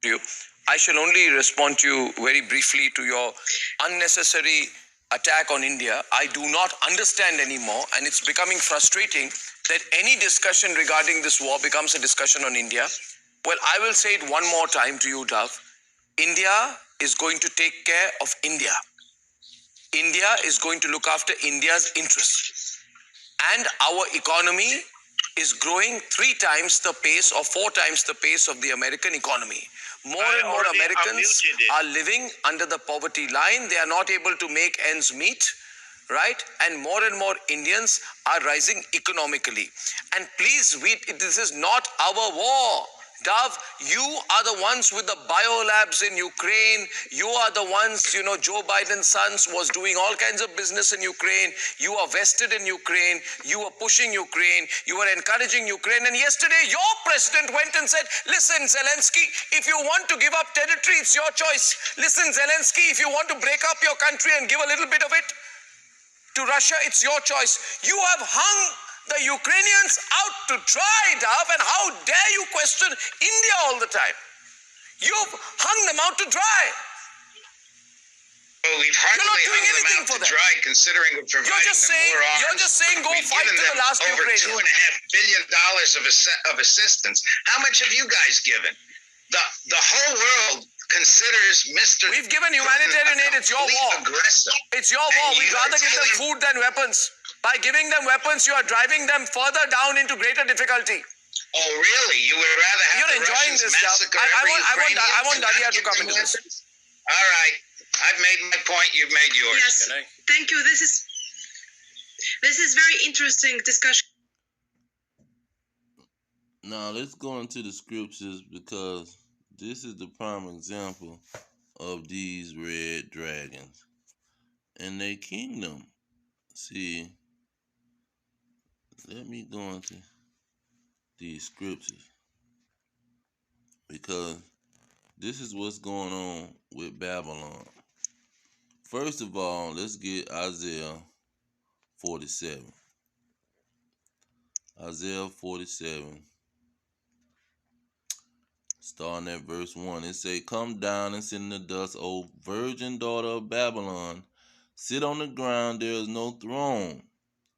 you. I shall only respond to you very briefly to your unnecessary attack on India. I do not understand anymore, and it's becoming frustrating that any discussion regarding this war becomes a discussion on India. Well, I will say it one more time to you, Dove. India is going to take care of India. India is going to look after India's interests. And our economy is growing 3 times the pace or 4 times the pace of the American economy. More and more Americans are living under the poverty line. They are not able to make ends meet, right? And more Indians are rising economically. And please, this is not our war. Dove, you are the ones with the biolabs in Ukraine. You are the ones, Joe Biden's sons was doing all kinds of business in Ukraine. You are vested in Ukraine. You are pushing Ukraine. You are encouraging Ukraine. And yesterday, your president went and said, listen, Zelensky, if you want to give up territory, it's your choice. Listen, Zelensky, if you want to break up your country and give a little bit of it to Russia, it's your choice. You have hung the Ukrainians out to dry, Dove, and how dare you question India all the time? You've hung them out to dry. Well, we've hardly hung them out to dry, considering we're providing more arms. You're just saying go fight to the last Ukrainian. Over $2.5 billion of assistance. How much have you guys given? The whole world considers Mr. We've given humanitarian aid. It's your war. Aggressor. It's your war. We'd rather give them food than weapons. By giving them weapons, you are driving them further down into greater difficulty. Oh, really? You would rather have You're enjoying this, massacre I want Daria to come into this. All right. I've made my point. You've made yours. Yes. Thank you. This is very interesting discussion. Now, let's go into the scriptures, because this is the prime example of these red dragons and their kingdom. See, let me go into these scriptures, because this is what's going on with Babylon. First of all, let's get Isaiah 47. Isaiah 47, starting at verse 1. It say, come down and sit in the dust, O virgin daughter of Babylon. Sit on the ground, there is no throne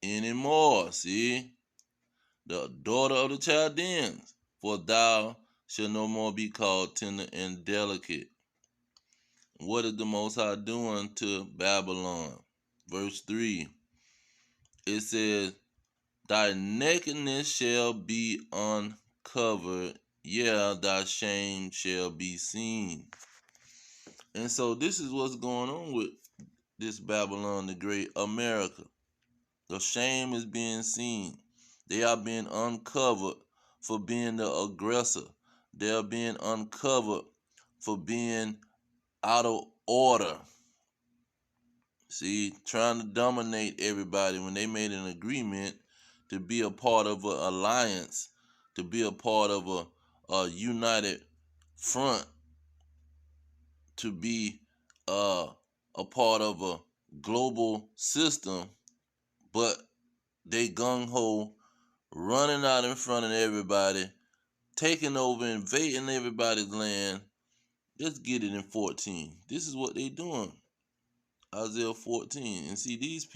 anymore. See? The daughter of the Chaldeans. For thou shalt no more be called tender and delicate. What is the Most High doing to Babylon? Verse 3. It says, thy nakedness shall be uncovered, yeah, thy shame shall be seen. And so this is what's going on with this Babylon the Great, America. The shame is being seen. They are being uncovered for being the aggressor. They are being uncovered for being out of order. See, trying to dominate everybody when they made an agreement to be a part of an alliance, to be a part of a united front, to be a part of a global system, but they gung-ho, running out in front of everybody, taking over, invading everybody's land. Let's get it in 14. This is what they doing. Isaiah 14. And see, these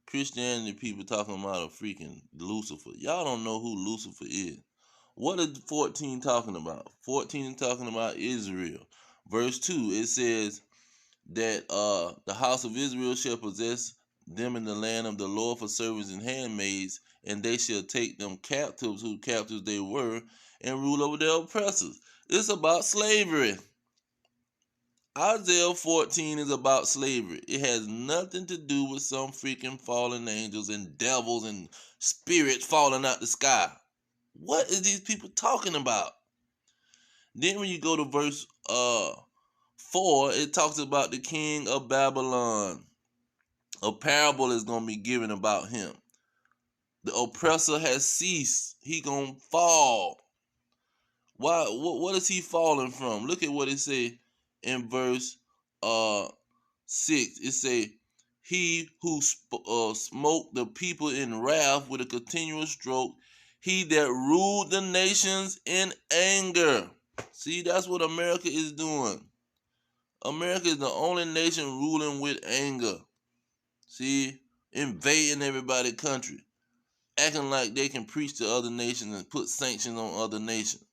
Christianity people talking about a freaking Lucifer. Y'all don't know who Lucifer is. What is 14 talking about? 14 is talking about Israel. Verse 2, it says that the house of Israel shall possess them in the land of the Lord for servants and handmaids, and they shall take them captives, whose captives they were, and rule over their oppressors. It's about slavery. Isaiah 14 is about slavery. It has nothing to do with some freaking fallen angels and devils and spirits falling out the sky. What is these people talking about? Then when you go to verse 4, it talks about the king of Babylon. A parable is going to be given about him. The oppressor has ceased. He going to fall. Why? What is he falling from? Look at what it say in verse 6. It say, he who smote the people in wrath with a continual stroke, he that ruled the nations in anger. See, that's what America is doing. America is the only nation ruling with anger. See, invading everybody's country, acting like they can preach to other nations and put sanctions on other nations.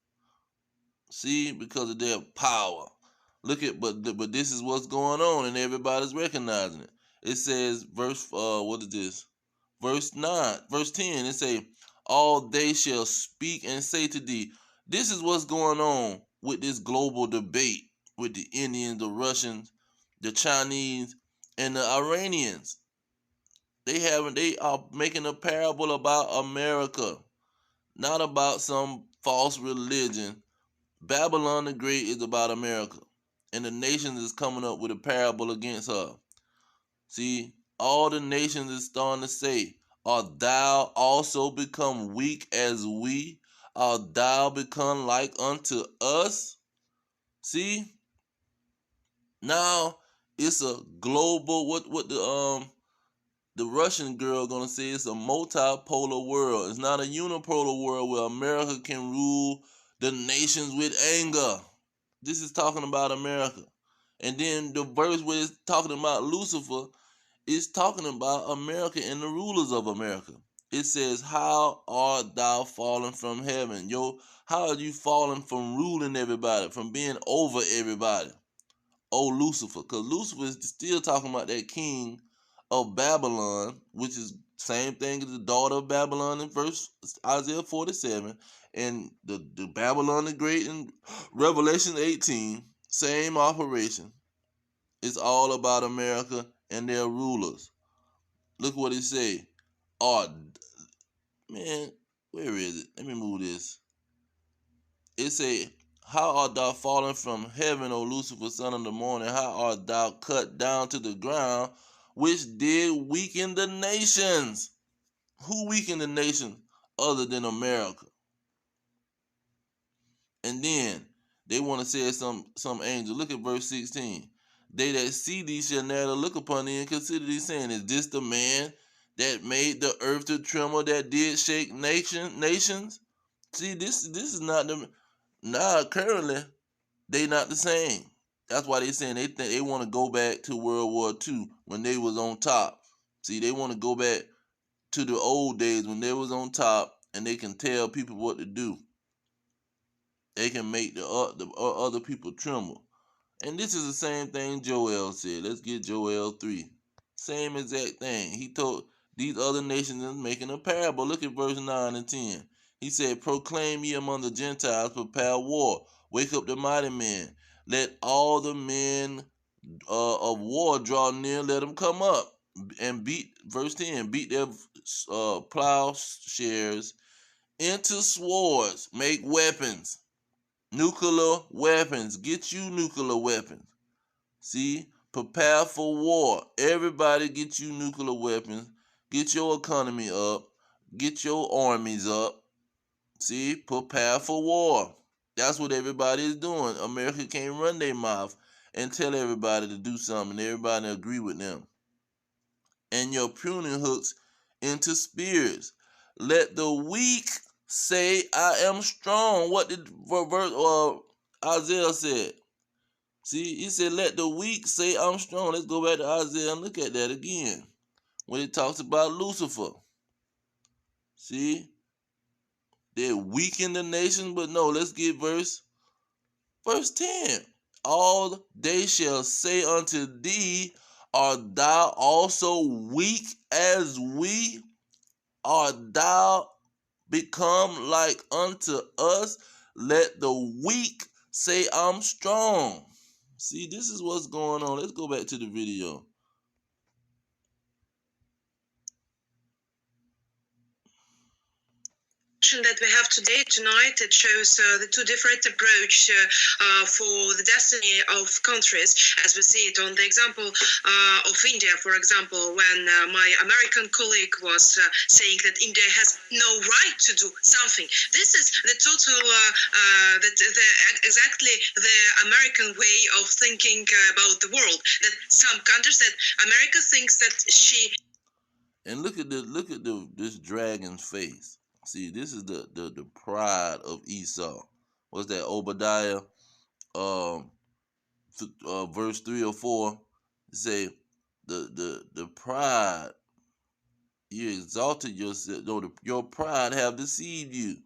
See, because of their power. Look at, but this is what's going on, and everybody's recognizing it. It says, what is this? Verse 9, verse 10. It say, all they shall speak and say to thee. This is what's going on with this global debate with the Indians, the Russians, the Chinese, and the Iranians. They are making a parable about America, not about some false religion. Babylon the Great is about America, and the nations is coming up with a parable against her. See, all the nations is starting to say, art thou also become weak as we? Art thou become like unto us? See, now it's a global, what the Russian girl gonna say, it's a multipolar world. It's not a unipolar world where America can rule the nations with anger. This is talking about America. And then the verse where it's talking about Lucifer is talking about America and the rulers of America. It says, how art thou fallen from heaven? How are you fallen from ruling everybody, from being over everybody? Oh, Lucifer. Because Lucifer is still talking about that king of Babylon, which is same thing as the daughter of Babylon in verse Isaiah 47, and the Babylon the Great in Revelation 18, same operation. It's all about America and their rulers. Look what it say. Oh, man, where is it? Let me move this. It say, how art thou fallen from heaven, O Lucifer, son of the morning? How art thou cut down to the ground, which did weaken the nations? Who weakened the nation other than America? And then they want to say some angel. Look at verse 16. They that see thee shall never look upon thee and consider thee, saying, is this the man that made the earth to tremble, that did shake nations? See, this is not the now currently they not the same. That's why they saying they think they want to go back to World War II when they was on top. See, they want to go back to the old days when they was on top and they can tell people what to do. They can make the other people tremble. And this is the same thing Joel said. Let's get Joel 3. Same exact thing. He told these other nations is making a parable. Look at verse 9 and 10. He said, proclaim ye among the Gentiles, prepare war. Wake up the mighty men. Let all the men of war draw near. Let them come up. And beat, verse 10, beat their plowshares into swords. Make weapons. Nuclear weapons. Get you nuclear weapons. See? Prepare for war. Everybody get you nuclear weapons. Get your economy up. Get your armies up. See? Prepare for war. That's what everybody is doing. America can't run their mouth and tell everybody to do something and everybody agree with them. And your pruning hooks into spears. Let the weak say, I am strong. What did Isaiah said? See, he said, let the weak say, I'm strong. Let's go back to Isaiah and look at that again. When it talks about Lucifer. See, they're weak in the nation, but no, let's get verse 10. All they shall say unto thee, art thou also weak as we? Art thou become like unto us? Let the weak say, I'm strong. See, this is what's going on. Let's go back to the video. That we have today, tonight, it shows the two different approach for the destiny of countries, as we see it on the example of India, for example, when my American colleague was saying that India has no right to do something. This is the total, exactly the American way of thinking about the world. That some countries, that America thinks that she. And look at this dragon's face. See, this is the pride of Esau. what's that, Obadiah, verse 3 or 4, say the pride, you exalted yourself, no, your pride have deceived you.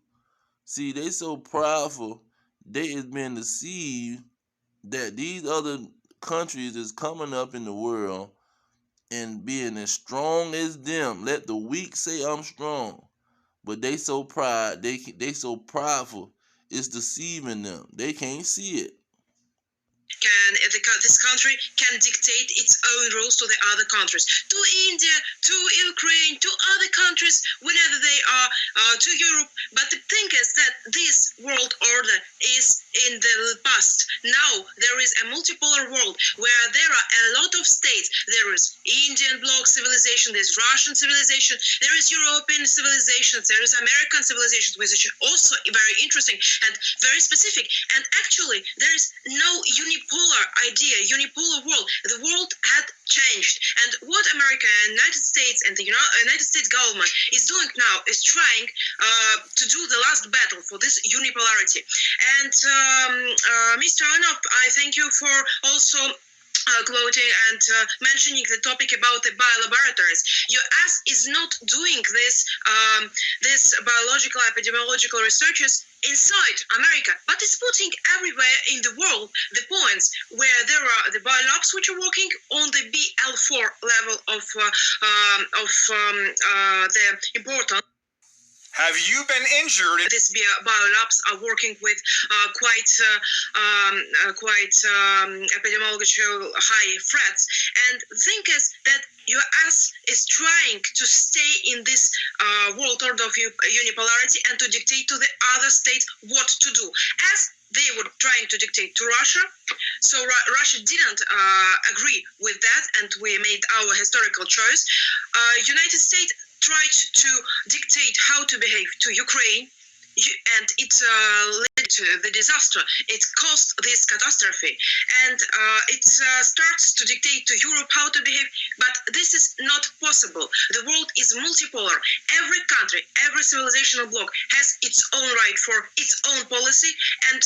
See, they so prideful, they is being deceived that these other countries is coming up in the world and being as strong as them. Let the weak say I'm strong. But they so so prideful, it's deceiving them. They can't see it. This country can dictate its own rules to the other countries, to India, to Ukraine, to other countries, whenever they are, to Europe. But the thing is that this world order is in the past. Now there is a multipolar world where there are a lot of states. There is Indian bloc civilization, there's Russian civilization, there is European civilization, there is American civilization, which is also very interesting and very specific. And actually, there is no unipolar idea, unipolar world. The world had changed. And what America and United States and the United States government is doing now is trying to do the last battle for this unipolarity. And Mr. Arnott, I thank you for also quoting and mentioning the topic about the biolaboratories. US is not doing this biological epidemiological researches inside America, but it's putting everywhere in the world the points where there are the biolabs which are working on the BL4 level of the importance. Have you been injured? These biolabs are working with quite epidemiological high threats. And the thing is that US is trying to stay in this world order of unipolarity and to dictate to the other states what to do, as they were trying to dictate to Russia. So Russia didn't agree with that, and we made our historical choice. United States tried to dictate how to behave to Ukraine, and it led to the disaster. It caused this catastrophe, and it starts to dictate to Europe how to behave, but this is not possible. The world is multipolar. Every country, every civilizational bloc has its own right for its own policy, and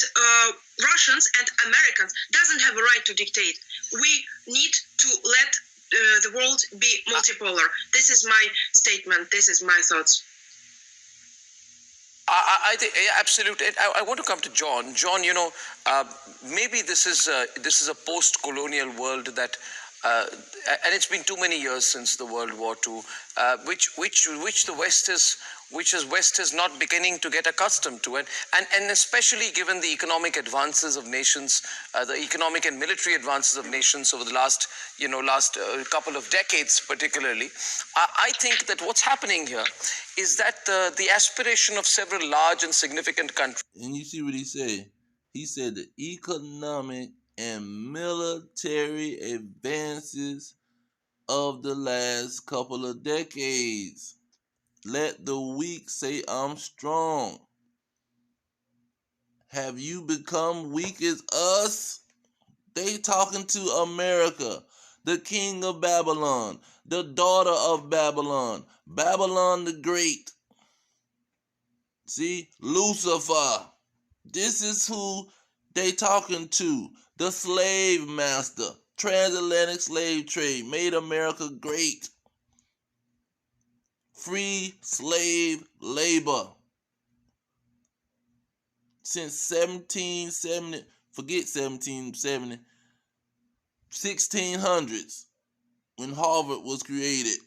Russians and Americans doesn't have a right to dictate. We need to let the world be multipolar. This is my statement. This is my thoughts. I think absolutely. I want to come to John. John, maybe this is a post-colonial world that, and it's been too many years since the World War II, which the West is not beginning to get accustomed to, and especially given the economic advances of nations, the economic and military advances of nations over the last couple of decades, particularly. I think that what's happening here is that the aspiration of several large and significant countries. And you see what he said? He said the economic and military advances of the last couple of decades. Let the weak say I'm strong. Have you become weak as us? They talking to America, the king of Babylon, the daughter of Babylon, Babylon the Great. See, Lucifer. This is who they talking to. The slave master, transatlantic slave trade, made America great. Free slave labor. Since 1770, forget 1770, 1600s, when Harvard was created,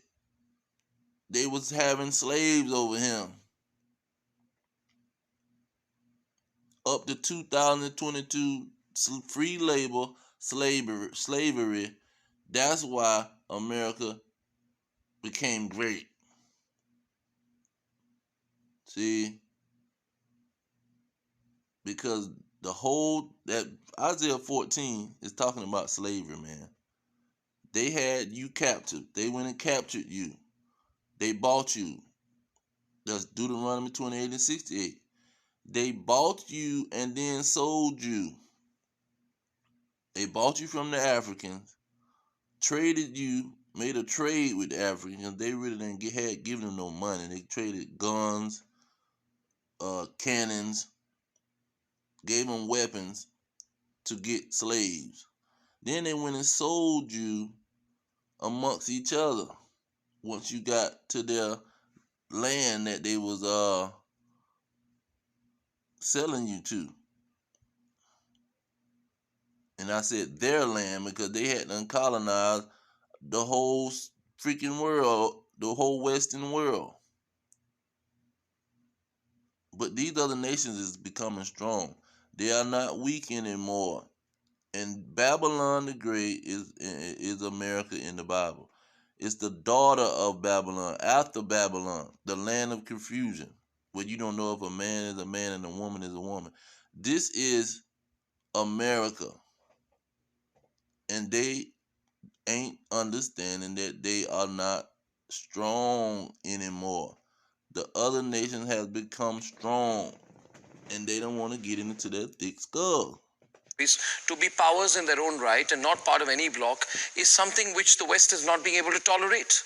they was having slaves over him. Up to 2022, free labor, slavery. That's why America became great. See? Because that Isaiah 14 is talking about slavery, man. They had you captive. They went and captured you. They bought you. That's Deuteronomy 28 and 68. They bought you and then sold you. They bought you from the Africans, traded you, made a trade with the Africans. They really didn't give them no money. They traded guns, cannons, gave them weapons to get slaves. Then they went and sold you amongst each other once you got to their land that they was selling you to. And I said their land because they hadn't colonized the whole freaking world, the whole Western world. But these other nations is becoming strong. They are not weak anymore. And Babylon the Great is America in the Bible. It's the daughter of Babylon, after Babylon, the land of confusion, where you don't know if a man is a man and a woman is a woman. This is America. And they ain't understanding that they are not strong anymore. The other nations has become strong, and they don't want to get into their thick skull. To be powers in their own right and not part of any bloc is something which the West is not being able to tolerate.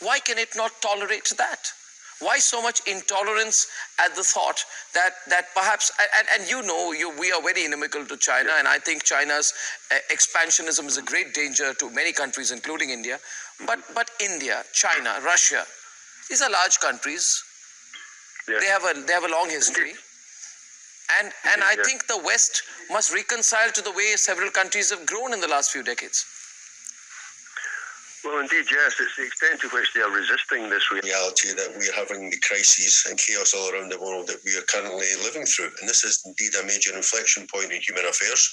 Why can it not tolerate that? Why so much intolerance at the thought that perhaps, and we are very inimical to China, and I think China's expansionism is a great danger to many countries, including India. But India, China, Russia, these are large countries. Yes. They have a long history. And I think the West must reconcile to the way several countries have grown in the last few decades. Well, indeed, yes. It's the extent to which they are resisting this reality that we are having the crises and chaos all around the world that we are currently living through. And this is indeed a major inflection point in human affairs.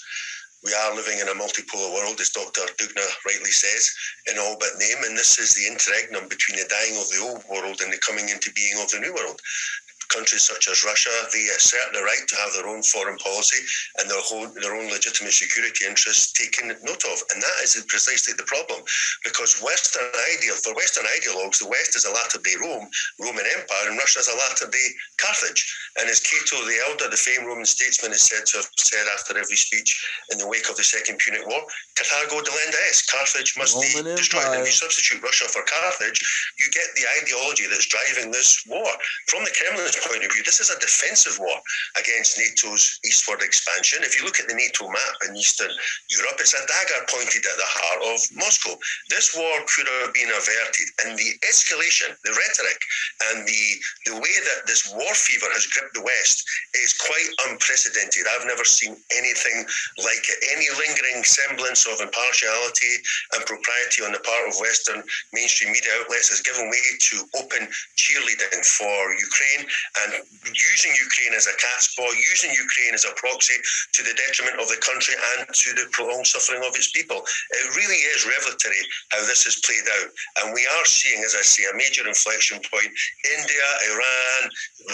We are living in a multipolar world, as Dr. Dugna rightly says, in all but name. And this is the interregnum between the dying of the old world and the coming into being of the new world. Countries such as Russia, they assert the right to have their own foreign policy and their own legitimate security interests taken note of. And that is precisely the problem, because for Western ideologues, the West is a latter-day Roman Empire, and Russia is a latter-day Carthage. And as Cato the Elder, the famed Roman statesman, is said to have said after every speech in the wake of the Second Punic War, Carthago delenda est, Carthage must be destroyed. And if you substitute Russia for Carthage, you get the ideology that's driving this war. From the Kremlin's point of view, this is a defensive war against NATO's eastward expansion. If you look at the NATO map in Eastern Europe, it's a dagger pointed at the heart of Moscow. This war could have been averted, and the escalation, the rhetoric, and the way that this war fever has gripped the West is quite unprecedented. I've never seen anything like it. Any lingering semblance of impartiality and propriety on the part of Western mainstream media outlets has given way to open cheerleading for Ukraine, and using Ukraine as a cat's paw, using Ukraine as a proxy to the detriment of the country and to the prolonged suffering of its people. It really is revelatory how this has played out. And we are seeing, as I say, a major inflection point. India, Iran,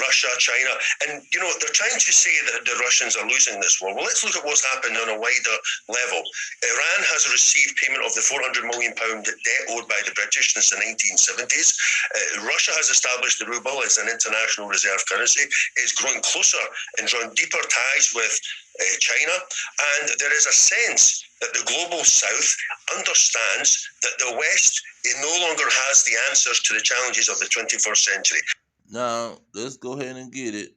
Russia, China. And, they're trying to say that the Russians are losing this war. Well, let's look at what's happened on a wider level. Iran has received payment of the £400 million debt owed by the British since the 1970s. Russia has established the ruble as an international reserve currency, is growing closer and drawing deeper ties with China, and there is a sense that the global South understands that the West no longer has the answers to the challenges of the 21st century. Now let's go ahead and get it,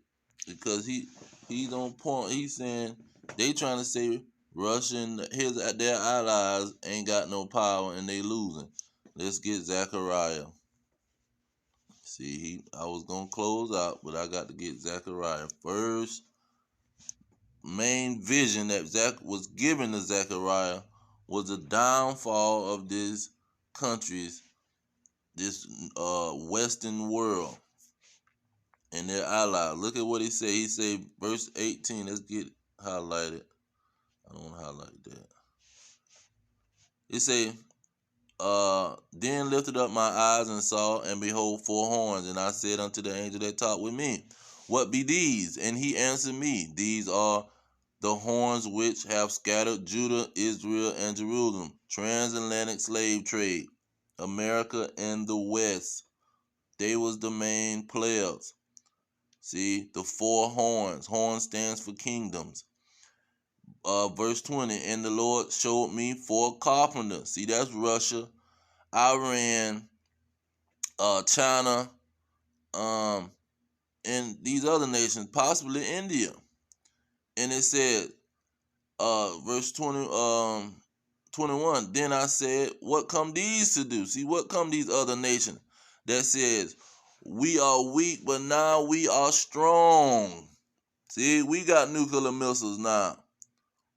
because he's on point. He's saying they trying to say Russia and their allies ain't got no power and they losing. Let's get Zechariah. See, I was going to close out, but I got to get Zechariah first. Main vision that Zach was given to Zechariah was the downfall of these countries, this Western world, and their allies. Look at what he said. He said, verse 18, let's get highlighted. I don't want to highlight that. He said, then lifted up my eyes and saw, and behold, 4 horns. And I said unto the angel that talked with me, what be these? And he answered me, these are the horns which have scattered Judah, Israel, and Jerusalem. Transatlantic slave trade. America and the West. They was the main players. See, the 4 horns. Horn stands for kingdoms. Verse 20, and the Lord showed me 4 carpenters. See, that's Russia, Iran, China, and these other nations, possibly India. And it said, verse 21, then I said, what come these to do? See, what come these other nations that says, we are weak, but now we are strong. See, we got nuclear missiles now.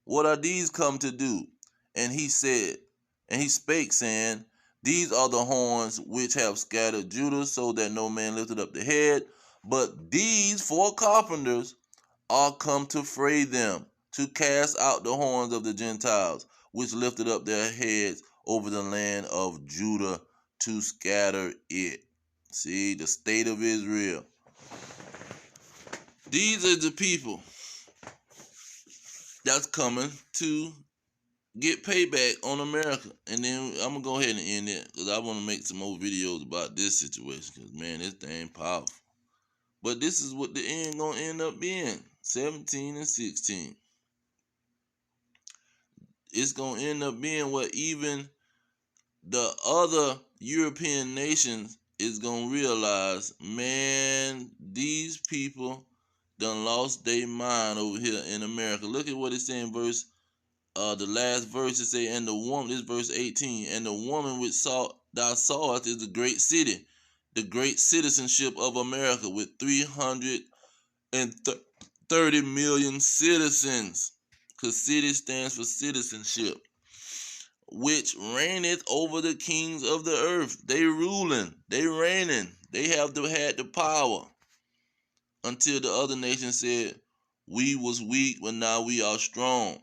What are these come to do? And he said, and he spake, saying, these are the horns which have scattered Judah, so that no man lifted up the head. But these 4 carpenters are come to fray them, to cast out the horns of the Gentiles, which lifted up their heads over the land of Judah, to scatter it. See, the state of Israel. These are the people that's coming to get payback on America. And then I'm going to go ahead and end it, because I want to make some more videos about this situation, because, man, this thing powerful. But this is what the end going to end up being, 17 and 16. It's going to end up being what even the other European nations is going to realize, man, these people done lost their mind over here in America. Look at what it's saying, verse, the last verse, it say, and the woman, this verse 18, and the woman which thou sawest is the great city, the great citizenship of America, with 330 million citizens, because city stands for citizenship, which reigneth over the kings of the earth. They ruling, they reigning, they had the power, until the other nations said, we was weak, but now we are strong.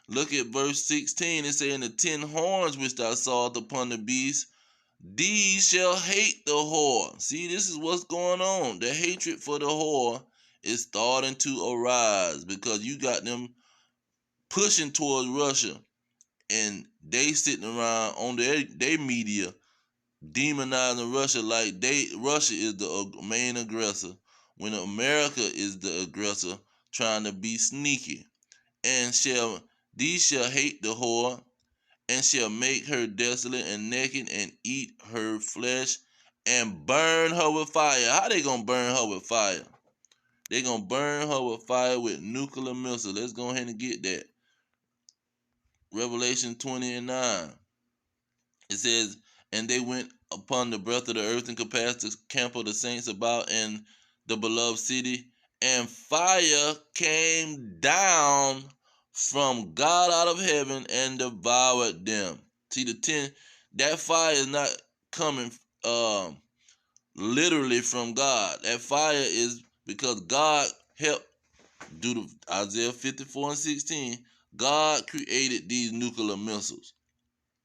Look at verse 16. It say, and the 10 horns which thou sawest upon the beast, these shall hate the whore. See, this is what's going on. The hatred for the whore is starting to arise, because you got them pushing towards Russia, and they sitting around on their media demonizing Russia like Russia is the main aggressor, when America is the aggressor trying to be sneaky. And these shall hate the whore, and shall make her desolate and naked, and eat her flesh, and burn her with fire. How they gonna burn her with fire? They gonna burn her with fire with nuclear missiles. Let's go ahead and get that. Revelation 20 and 9. It says, and they went upon the breadth of the earth, and compassed the camp of the saints about in the beloved city, and fire came down from God out of heaven and devoured them. See, that fire is not coming literally from God. That fire is because God helped do the Isaiah 54 and 16. God created these nuclear missiles,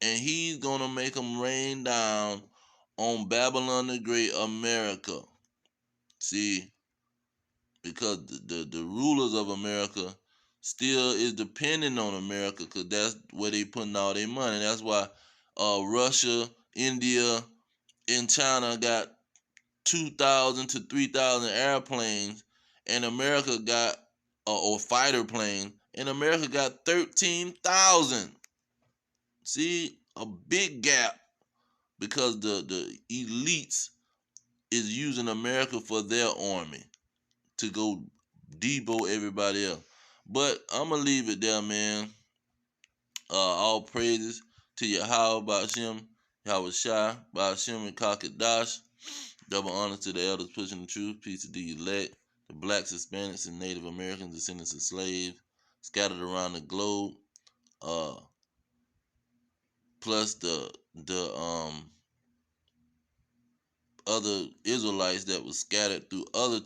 and he's going to make them rain down on Babylon the Great, America. See, because the rulers of America still is depending on America, because that's where they putting all their money. That's why Russia, India, and China got 2,000 to 3,000 airplanes, and America got, or fighter planes, and America got 13,000. See, a big gap, because the elites is using America for their army to go debo everybody else. But I'm going to leave it there, man. All praises to Yahweh Ba'ashem, Yahweh Shai, Ba'ashem and Kakadash. Double honor to the elders pushing the truth. Peace to the elect, the blacks, Hispanics, and Native Americans, descendants of slaves, scattered around the globe. Plus the other Israelites that was scattered through other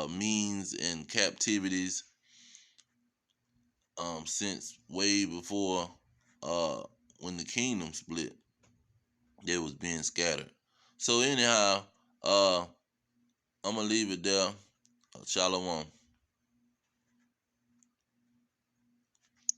means and captivities since way before when the kingdom split. They was being scattered. So anyhow, I'm gonna leave it there. Shalom.